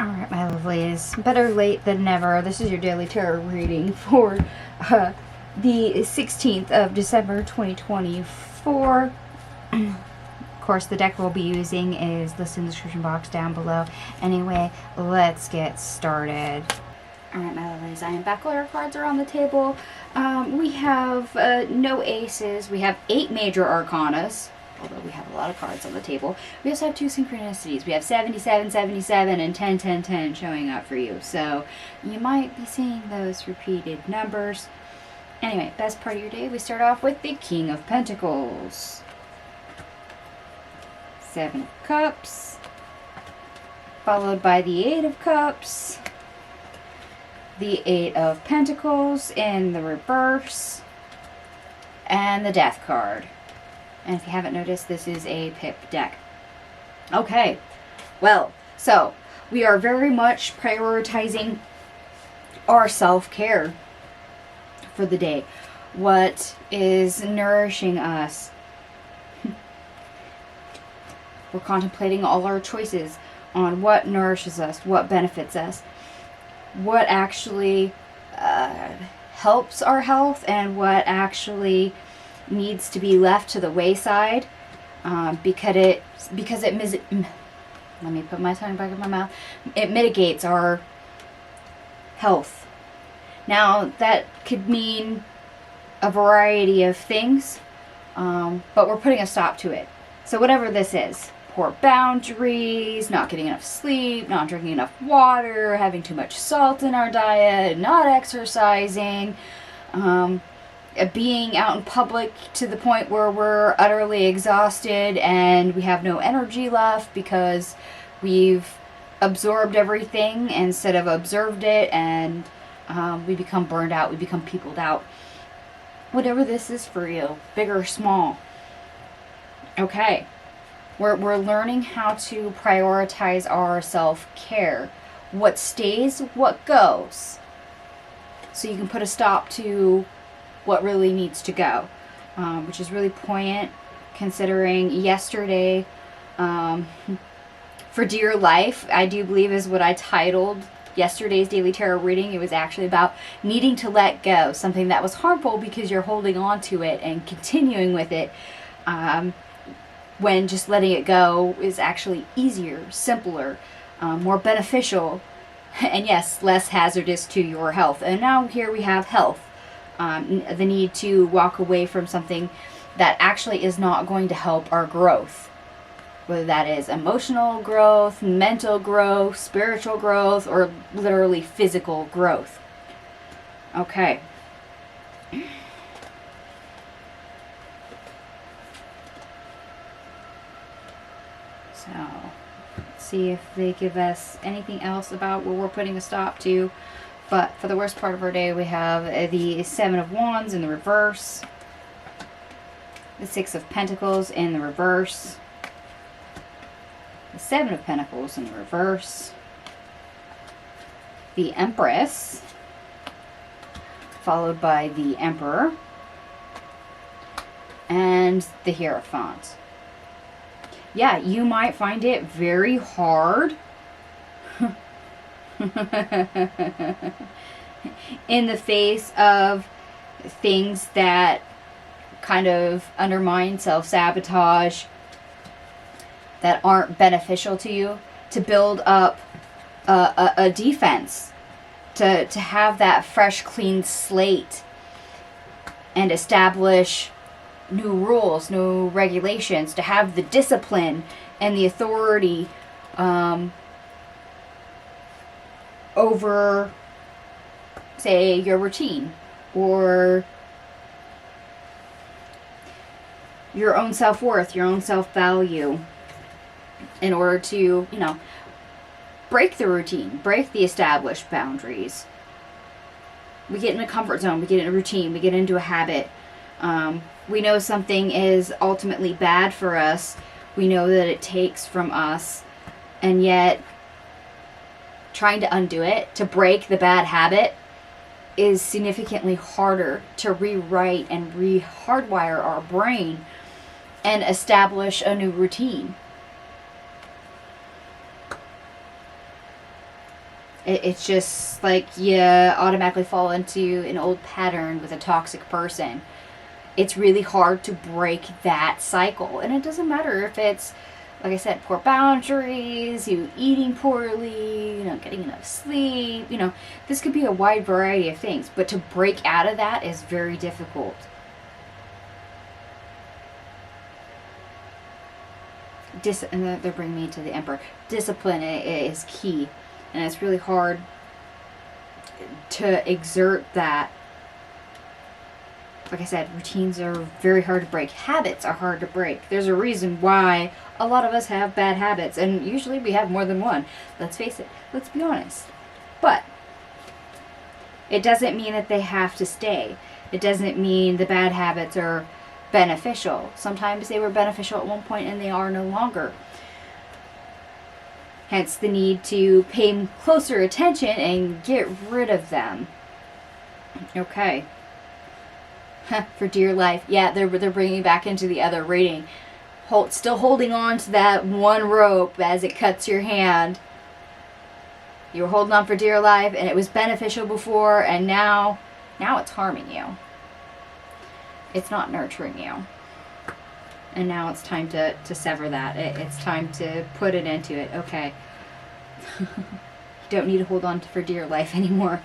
Alright, my lovelies. Better late than never. This is your daily tarot reading for the 16th of December 2024. Of course, the deck we'll be using is listed in the description box down below. Anyway, let's get started. Alright, my lovelies. I am back. All our cards are on the table. We have no aces. We have 8 major arcanas. Although we have a lot of cards on the table. We also have 2 synchronicities. We have 77, 77, and 10, 10, 10 showing up for you. So you might be seeing those repeated numbers. Anyway, best part of your day, we start off with the King of Pentacles. 7 of Cups. Followed by the 8 of Cups. The 8 of Pentacles in the reverse. And the Death card. And if you haven't noticed, this is a pip deck. Okay, well, so we are very much prioritizing our self-care for the day. What is nourishing us? We're contemplating all our choices on what nourishes us, what benefits us, what actually helps our health, and what actually needs to be left to the wayside because it let me put my tongue back in my mouth. It mitigates our health. Now that could mean a variety of things, but we're putting a stop to it. So whatever this is, poor boundaries, not getting enough sleep, not drinking enough water, having too much salt in our diet, not exercising, being out in public to the point where we're utterly exhausted and we have no energy left because we've absorbed everything instead of observed it, and we become burned out, we become peopled out. Whatever this is for you, big or small. Okay, we're learning how to prioritize our self-care. What stays, what goes. So you can put a stop to what really needs to go, which is really poignant considering yesterday, for dear life, I do believe is what I titled yesterday's daily tarot reading. It was actually about needing to let go, something that was harmful because you're holding on to it and continuing with it, when just letting it go is actually easier, simpler, more beneficial, and yes, less hazardous to your health. And now here we have health. The need to walk away from something that actually is not going to help our growth. Whether that is emotional growth, mental growth, spiritual growth, or literally physical growth. Okay. So, let's see if they give us anything else about what we're putting a stop to. But for the worst part of our day, we have the 7 of Wands in the reverse, the 6 of Pentacles in the reverse, the 7 of Pentacles in the reverse, the Empress, followed by the Emperor, and the Hierophant. Yeah, you might find it very hard in the face of things that kind of undermine self-sabotage, that aren't beneficial to you, to build up a defense, to have that fresh, clean slate and establish new rules, new regulations, to have the discipline and the authority over, say, your routine or your own self-worth, your own self-value, in order to, break the routine, break the established boundaries. We get in a comfort zone, we get in a routine, we get into a habit. We know something is ultimately bad for us. We know that it takes from us, and yet trying to undo it, to break the bad habit, is significantly harder to rewrite and hardwire our brain and establish a new routine. It's just like you automatically fall into an old pattern with a toxic person. It's really hard to break that cycle. And it doesn't matter if it's, like I said, poor boundaries, you eating poorly, not getting enough sleep, this could be a wide variety of things. But to break out of that is very difficult. And they're bringing me to the Emperor. Discipline is key. And it's really hard to exert that. Like I said, routines are very hard to break. Habits are hard to break. There's a reason why a lot of us have bad habits. And usually we have more than one. Let's face it. Let's be honest. But it doesn't mean that they have to stay. It doesn't mean the bad habits are beneficial. Sometimes they were beneficial at one point and they are no longer. Hence the need to pay closer attention and get rid of them. Okay. For dear life. Yeah, they're bringing back into the other reading. Still holding on to that one rope as it cuts your hand. You were holding on for dear life and it was beneficial before, and now it's harming you. It's not nurturing you. And now it's time to sever that. It's time to put it into it. Okay. You don't need to hold on for dear life anymore.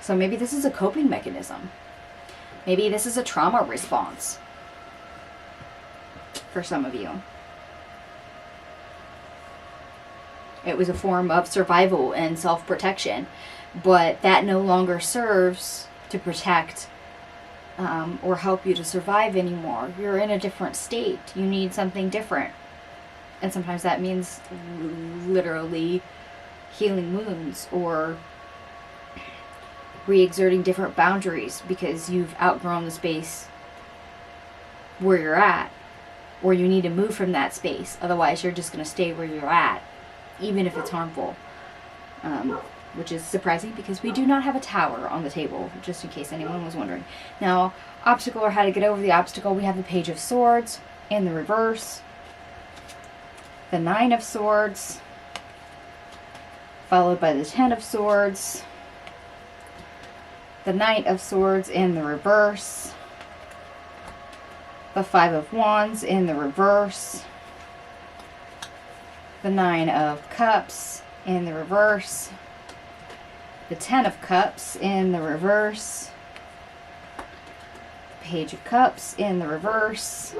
So maybe this is a coping mechanism. Maybe this is a trauma response for some of you. It was a form of survival and self-protection, but that no longer serves to protect or help you to survive anymore. You're in a different state. You need something different. And sometimes that means literally healing wounds or re-exerting different boundaries because you've outgrown the space where you're at, or you need to move from that space. Otherwise, you're just going to stay where you're at, even if it's harmful. Which is surprising because we do not have a tower on the table, just in case anyone was wondering. Now, obstacle or how to get over the obstacle, we have the Page of Swords in the reverse, the Nine of Swords, followed by the Ten of Swords, the Knight of Swords in the reverse, the Five of Wands in the reverse, the Nine of Cups in the reverse, the Ten of Cups in the reverse, the Page of Cups in the reverse,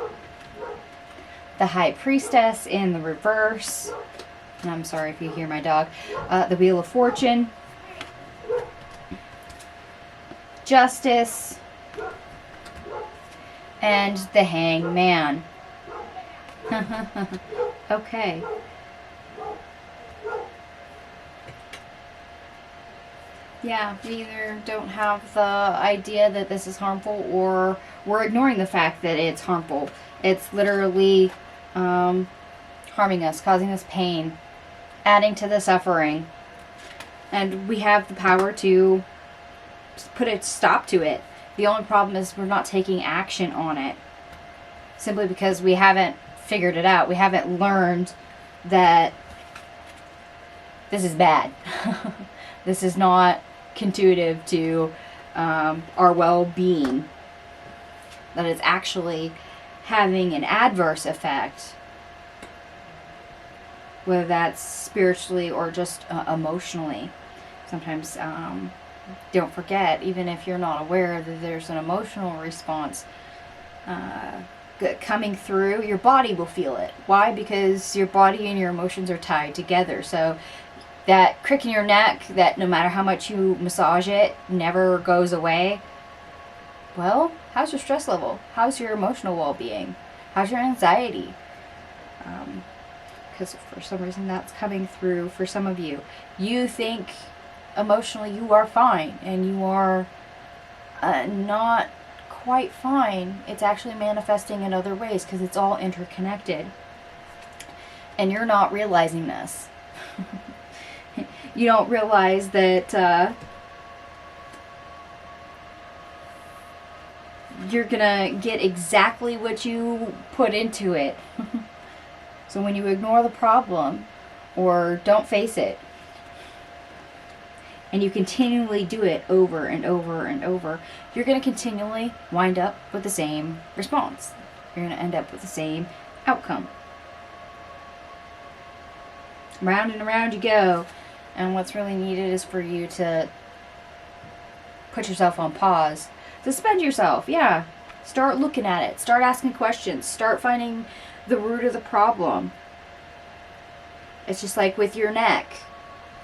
the High Priestess in the reverse, and I'm sorry if you hear my dog, the Wheel of Fortune, Justice, and the Hangman. Okay. Yeah, we either don't have the idea that this is harmful, or we're ignoring the fact that it's harmful. It's literally harming us, causing us pain, adding to the suffering. And we have the power to put a stop to it. The only problem is we're not taking action on it. Simply because we haven't figured it out. We haven't learned that this is bad. This is not conducive to our well-being. That it's actually having an adverse effect, whether that's spiritually or just emotionally. Sometimes don't forget, even if you're not aware that there's an emotional response coming through, your body will feel it. Why? Because your body and your emotions are tied together. So that crick in your neck, that no matter how much you massage it, never goes away. Well, how's your stress level? How's your emotional well-being? How's your anxiety? Because for some reason that's coming through for some of you. You think emotionally you are fine, and you are not quite fine. It's actually manifesting in other ways because it's all interconnected. And you're not realizing this. You don't realize that you're gonna get exactly what you put into it. So when you ignore the problem or don't face it, and you continually do it over and over and over, you're going to continually wind up with the same response. You're going to end up with the same outcome. Round and around you go. And what's really needed is for you to put yourself on pause. Suspend yourself. Yeah. Start looking at it. Start asking questions. Start finding the root of the problem. It's just like with your neck.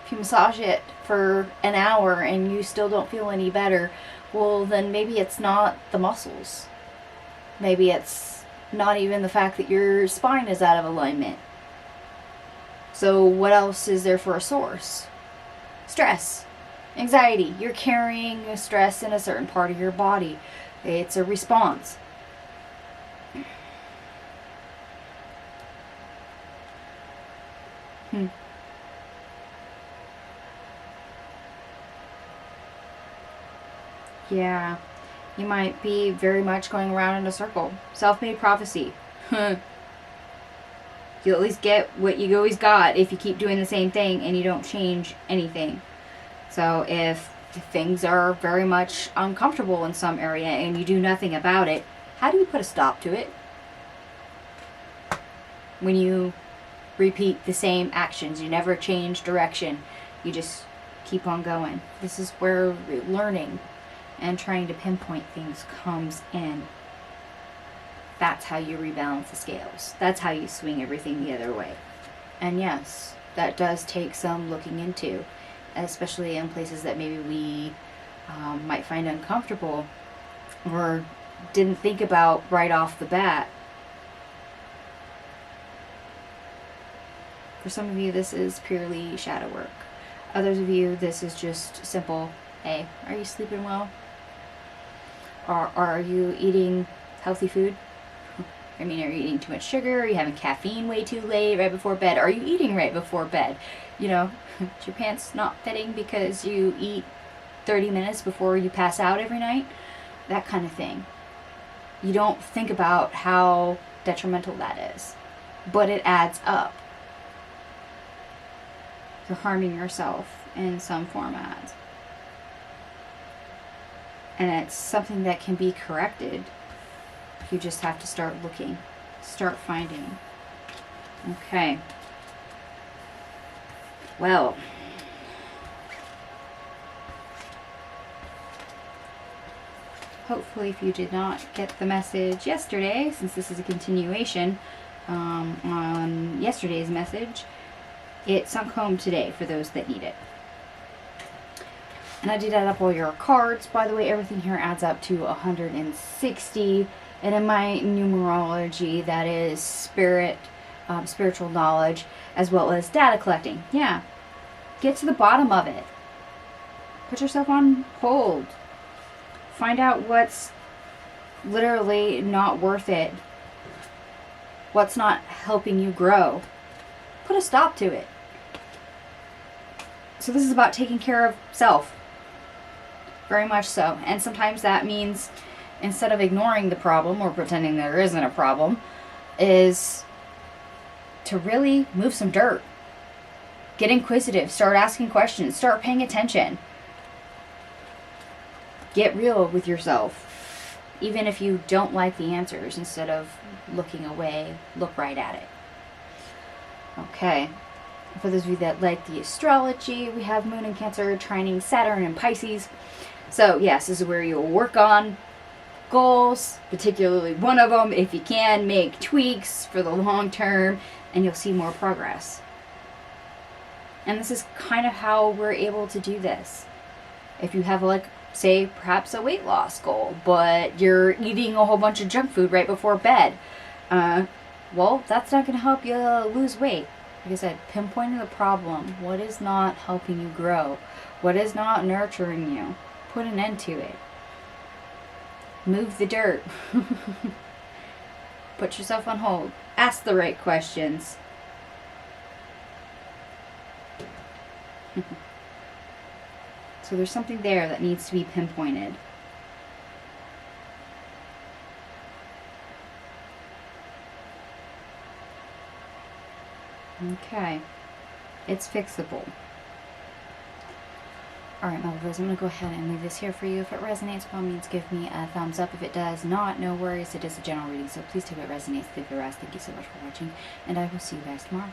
If you massage it for an hour and you still don't feel any better, well, then maybe it's not the muscles. Maybe it's not even the fact that your spine is out of alignment. So what else is there for a source? Stress, anxiety. You're carrying a stress in a certain part of your body. It's a response. Yeah, you might be very much going around in a circle. Self-made prophecy. You'll at least get what you always got if you keep doing the same thing and you don't change anything. So if things are very much uncomfortable in some area and you do nothing about it, how do you put a stop to it? When you repeat the same actions, you never change direction, you just keep on going. This is where learning and trying to pinpoint things comes in. That's how you rebalance the scales. That's how you swing everything the other way. And yes, that does take some looking into, especially in places that maybe we might find uncomfortable or didn't think about right off the bat. For some of you, this is purely shadow work. Others of you, this is just simple, hey, are you sleeping well? Or are you eating healthy food? I mean, are you eating too much sugar? Are you having caffeine way too late, right before bed? Are you eating right before bed? You know, is your pants not fitting because you eat 30 minutes before you pass out every night? That kind of thing. You don't think about how detrimental that is, but it adds up. You're harming yourself in some format. And it's something that can be corrected. You just have to start looking, start finding. Okay. Well, hopefully if you did not get the message yesterday, since this is a continuation on yesterday's message, it sunk home today for those that need it. And I did add up all your cards. By the way, everything here adds up to 160. And in my numerology, that is spiritual knowledge, as well as data collecting. Yeah. Get to the bottom of it. Put yourself on hold. Find out what's literally not worth it. What's not helping you grow. Put a stop to it. So this is about taking care of self. Very much so. And sometimes that means, instead of ignoring the problem or pretending there isn't a problem, is to really move some dirt. Get inquisitive. Start asking questions. Start paying attention. Get real with yourself. Even if you don't like the answers, instead of looking away, look right at it. Okay. For those of you that like the astrology, we have Moon in Cancer, trining Saturn and Pisces. So yes, this is where you'll work on goals, particularly one of them. If you can, make tweaks for the long term, and you'll see more progress. And this is kind of how we're able to do this. If you have, like, say, perhaps a weight loss goal, but you're eating a whole bunch of junk food right before bed, well, that's not going to help you lose weight. Like I said, pinpointing the problem. What is not helping you grow? What is not nurturing you? Put an end to it. Move the dirt. Put yourself on hold. Ask the right questions. So there's something there that needs to be pinpointed. Okay. It's fixable. Alright, my lovelies, I'm going to go ahead and leave this here for you. If it resonates, by all means, give me a thumbs up. If it does not, no worries. It is a general reading, so please take what resonates, leave the rest. Thank you so much for watching, and I will see you guys tomorrow.